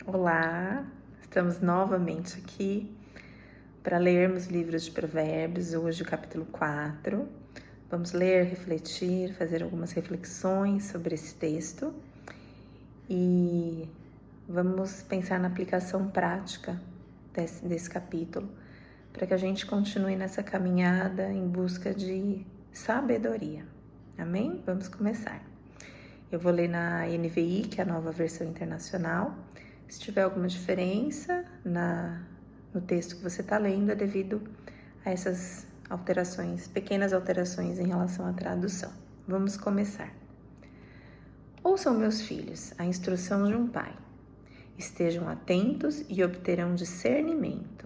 Olá, estamos novamente aqui para lermos livros de Provérbios, hoje o capítulo 4. Vamos ler, refletir, fazer algumas reflexões sobre esse texto e vamos pensar na aplicação prática desse capítulo para que a gente continue nessa caminhada em busca de sabedoria. Amém? Vamos começar. Eu vou ler na NVI, que é a Nova Versão Internacional. Se tiver alguma diferença no texto que você está lendo, é devido a essas alterações, pequenas alterações em relação à tradução. Vamos começar. Ouçam, meus filhos, a instrução de um pai. Estejam atentos e obterão discernimento.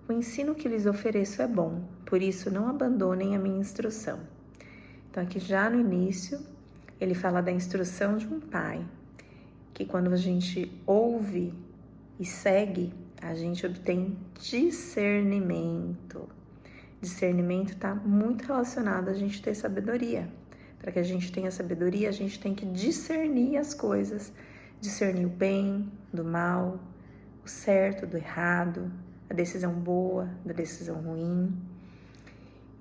O ensino que lhes ofereço é bom, por isso não abandonem a minha instrução. Então, aqui já no início, ele fala da instrução de um pai, que quando a gente ouve e segue, a gente obtém discernimento. Discernimento está muito relacionado a gente ter sabedoria. Para que a gente tenha sabedoria, a gente tem que discernir as coisas. Discernir o bem do mal, o certo do errado, a decisão boa da decisão ruim.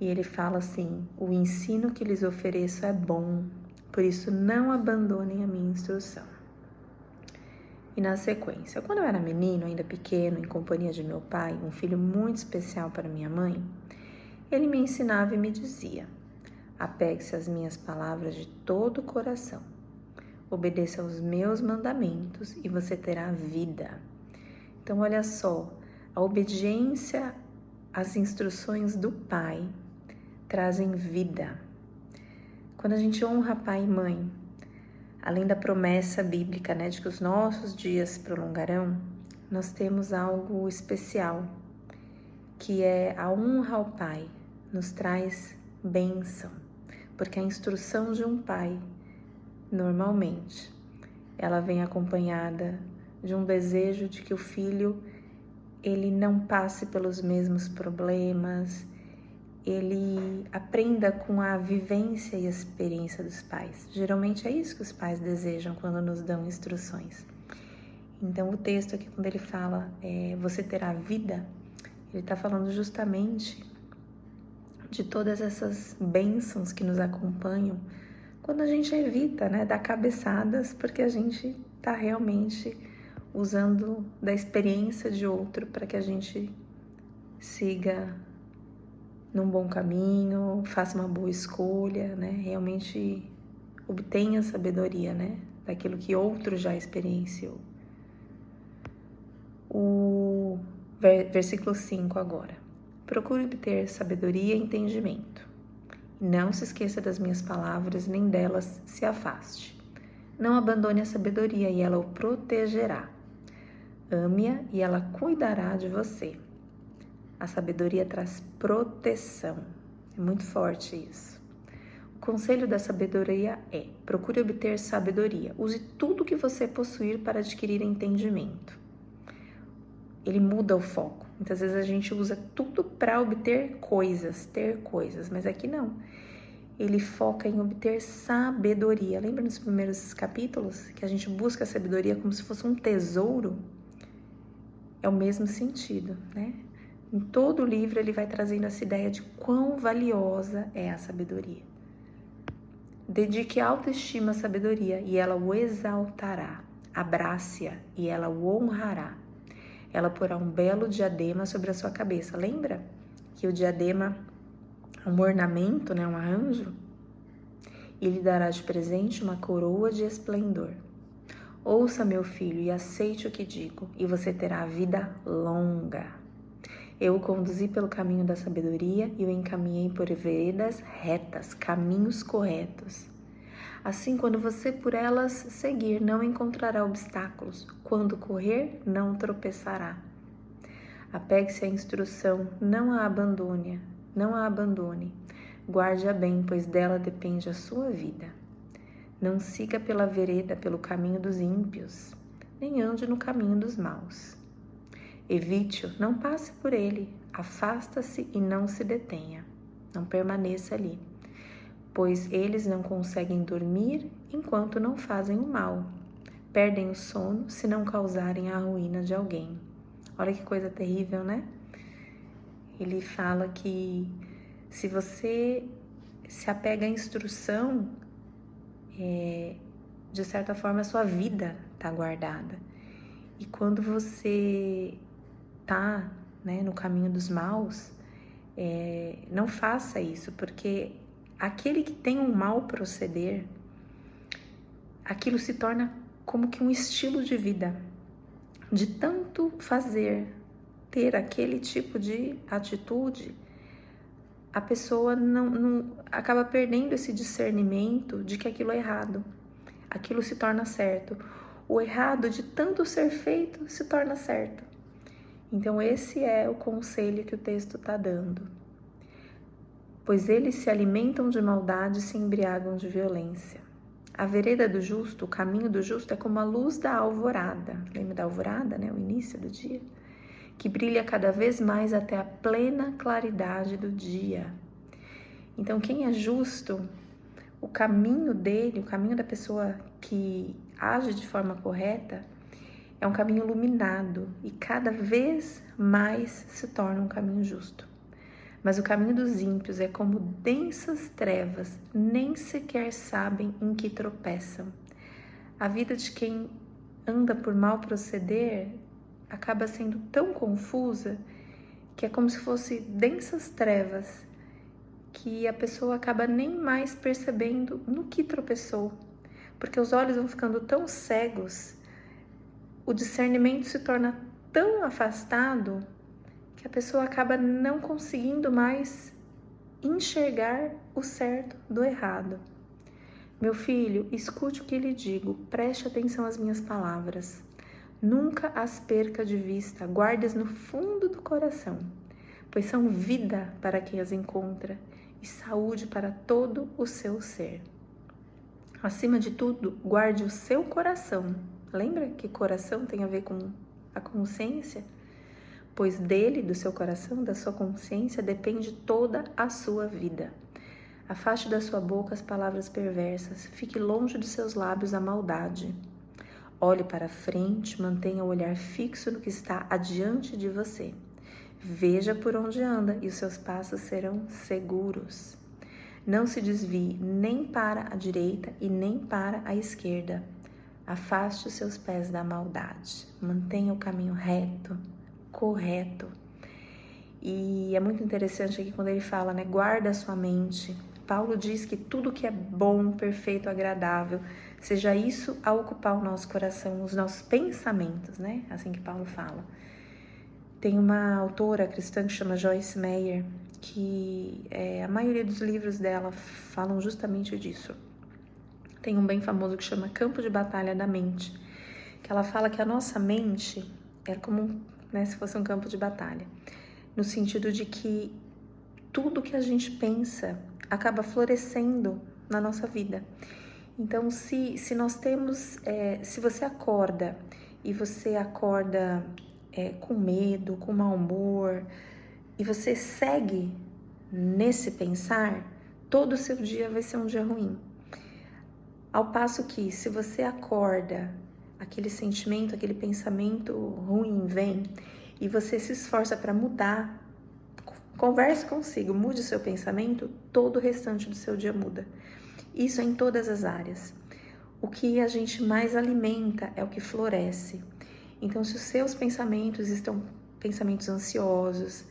E ele fala assim, o ensino que lhes ofereço é bom, por isso não abandonem a minha instrução. E na sequência, quando eu era menino, ainda pequeno, em companhia de meu pai, um filho muito especial para minha mãe, ele me ensinava e me dizia, apegue-se às minhas palavras de todo o coração, obedeça aos meus mandamentos e você terá vida. Então, olha só, a obediência às instruções do pai trazem vida. Quando a gente honra pai e mãe, além da promessa bíblica, de que os nossos dias se prolongarão, nós temos algo especial, que é a honra ao pai, nos traz bênção, porque a instrução de um pai, normalmente, ela vem acompanhada de um desejo de que o filho, ele não passe pelos mesmos problemas, ele aprenda com a vivência e a experiência dos pais. Geralmente é isso que os pais desejam quando nos dão instruções. Então o texto aqui, quando ele fala você terá vida, ele está falando justamente de todas essas bênçãos que nos acompanham quando a gente evita dar cabeçadas, porque a gente está realmente usando da experiência de outro para que a gente siga num bom caminho, faça uma boa escolha, realmente obtenha sabedoria, daquilo que outro já experienciou. O versículo 5 agora. Procure obter sabedoria e entendimento. Não se esqueça das minhas palavras, nem delas se afaste. Não abandone a sabedoria e ela o protegerá. Ame-a e ela cuidará de você. A sabedoria traz proteção. É muito forte isso. O conselho da sabedoria é: procure obter sabedoria. Use tudo que você possuir para adquirir entendimento. Ele muda o foco. Muitas vezes a gente usa tudo para obter coisas, ter coisas, mas aqui não. Ele foca em obter sabedoria. Lembra nos primeiros capítulos que a gente busca a sabedoria como se fosse um tesouro? É o mesmo sentido, Em todo o livro ele vai trazendo essa ideia de quão valiosa é a sabedoria. Dedique autoestima à sabedoria e ela o exaltará. Abrace-a e ela o honrará. Ela porá um belo diadema sobre a sua cabeça. Lembra que o diadema é um ornamento, um arranjo? E lhe dará de presente uma coroa de esplendor. Ouça, meu filho, e aceite o que digo, e você terá vida longa. Eu o conduzi pelo caminho da sabedoria e o encaminhei por veredas retas, caminhos corretos. Assim, quando você por elas seguir, não encontrará obstáculos. Quando correr, não tropeçará. Apegue-se à instrução, não a abandone. Guarde-a bem, pois dela depende a sua vida. Não siga pela vereda, pelo caminho dos ímpios, nem ande no caminho dos maus. Evite-o, não passe por ele, afasta-se e não se detenha, não permaneça ali, pois eles não conseguem dormir enquanto não fazem o mal. perdem o sono se não causarem a ruína de alguém. Olha que coisa terrível, né? Ele fala que se você se apega à instrução, de certa forma a sua vida está guardada. E quando você está, né, no caminho dos maus, não faça isso, porque aquele que tem um mau proceder, aquilo se torna como que um estilo de vida. De tanto fazer, ter aquele tipo de atitude, a pessoa não acaba perdendo esse discernimento de que aquilo é errado. Aquilo se torna certo. O errado, de tanto ser feito, se torna certo. Então esse é o conselho que o texto está dando. Pois eles se alimentam de maldade e se embriagam de violência. A vereda do justo, o caminho do justo é como a luz da alvorada. Lembra da alvorada, né? O início do dia. Que brilha cada vez mais até a plena claridade do dia. Então quem é justo, o caminho dele, o caminho da pessoa que age de forma correta, é um caminho iluminado e cada vez mais se torna um caminho justo. Mas o caminho dos ímpios é como densas trevas, nem sequer sabem em que tropeçam. A vida de quem anda por mal proceder acaba sendo tão confusa que é como se fosse densas trevas, que a pessoa acaba nem mais percebendo no que tropeçou, porque os olhos vão ficando tão cegos, o discernimento se torna tão afastado que a pessoa acaba não conseguindo mais enxergar o certo do errado. Meu filho, escute o que lhe digo, preste atenção às minhas palavras. Nunca as perca de vista, guarde-as no fundo do coração, pois são vida para quem as encontra e saúde para todo o seu ser. Acima de tudo, guarde o seu coração. Lembra que coração tem a ver com a consciência? Pois dele, do seu coração, da sua consciência, depende toda a sua vida. Afaste da sua boca as palavras perversas, fique longe de seus lábios a maldade. Olhe para frente, mantenha o olhar fixo no que está adiante de você. Veja por onde anda e os seus passos serão seguros. Não se desvie nem para a direita e nem para a esquerda. Afaste os seus pés da maldade. Mantenha o caminho reto, correto. E é muito interessante aqui quando ele fala, né? Guarda a sua mente. Paulo diz que tudo que é bom, perfeito, agradável, seja isso a ocupar o nosso coração, os nossos pensamentos, né? Assim que Paulo fala. Tem uma autora cristã que chama Joyce Meyer, que a maioria dos livros dela falam justamente disso. Tem um bem famoso que chama Campo de Batalha da Mente, que ela fala que a nossa mente é como se fosse um campo de batalha, no sentido de que tudo que a gente pensa acaba florescendo na nossa vida. Então, se nós temos, se você acorda e você acorda com medo, com mau humor, e você segue nesse pensar, todo o seu dia vai ser um dia ruim. Ao passo que, se você acorda, aquele sentimento, aquele pensamento ruim vem, e você se esforça para mudar, converse consigo, mude o seu pensamento, todo o restante do seu dia muda. Isso é em todas as áreas. O que a gente mais alimenta é o que floresce. Então, se os seus pensamentos estão pensamentos ansiosos,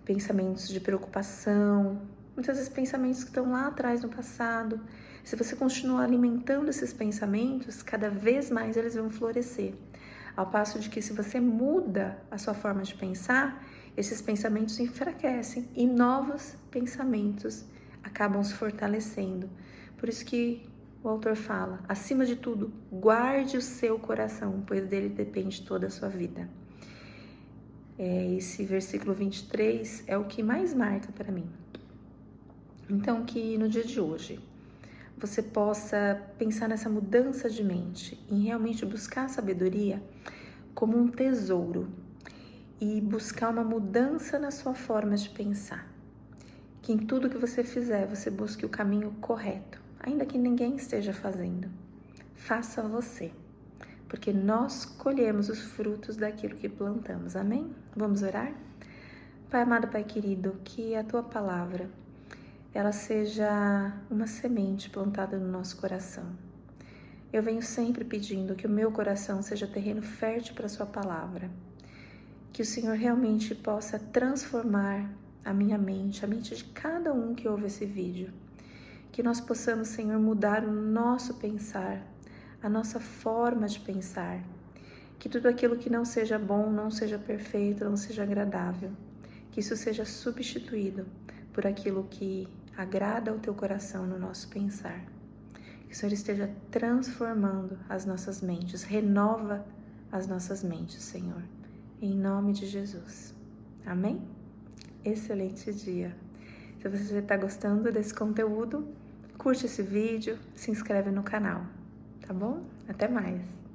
pensamentos de preocupação, muitas vezes pensamentos que estão lá atrás no passado, se você continuar alimentando esses pensamentos, cada vez mais eles vão florescer. Ao passo de que se você muda a sua forma de pensar, esses pensamentos se enfraquecem e novos pensamentos acabam se fortalecendo. Por isso que o autor fala, acima de tudo, guarde o seu coração, pois dele depende toda a sua vida. Esse versículo 23 é o que mais marca para mim. Então, que no dia de hoje você possa pensar nessa mudança de mente, em realmente buscar a sabedoria como um tesouro e buscar uma mudança na sua forma de pensar. Que em tudo que você fizer, você busque o caminho correto, ainda que ninguém esteja fazendo. Faça você. porque nós colhemos os frutos daquilo que plantamos. Amém? Vamos orar? Pai amado, Pai querido, que a Tua palavra, ela seja uma semente plantada no nosso coração. Eu venho sempre pedindo que o meu coração seja terreno fértil para a Sua palavra. Que o Senhor realmente possa transformar a minha mente, a mente de cada um que ouve esse vídeo. Que nós possamos, Senhor, mudar o nosso pensar, a nossa forma de pensar. Que tudo aquilo que não seja bom, não seja perfeito, não seja agradável, que isso seja substituído por aquilo que agrada ao Teu coração no nosso pensar. Que o Senhor esteja transformando as nossas mentes, renova as nossas mentes, Senhor. Em nome de Jesus. Amém? Excelente dia. Se você está gostando desse conteúdo, curte esse vídeo, se inscreve no canal, tá bom? Até mais!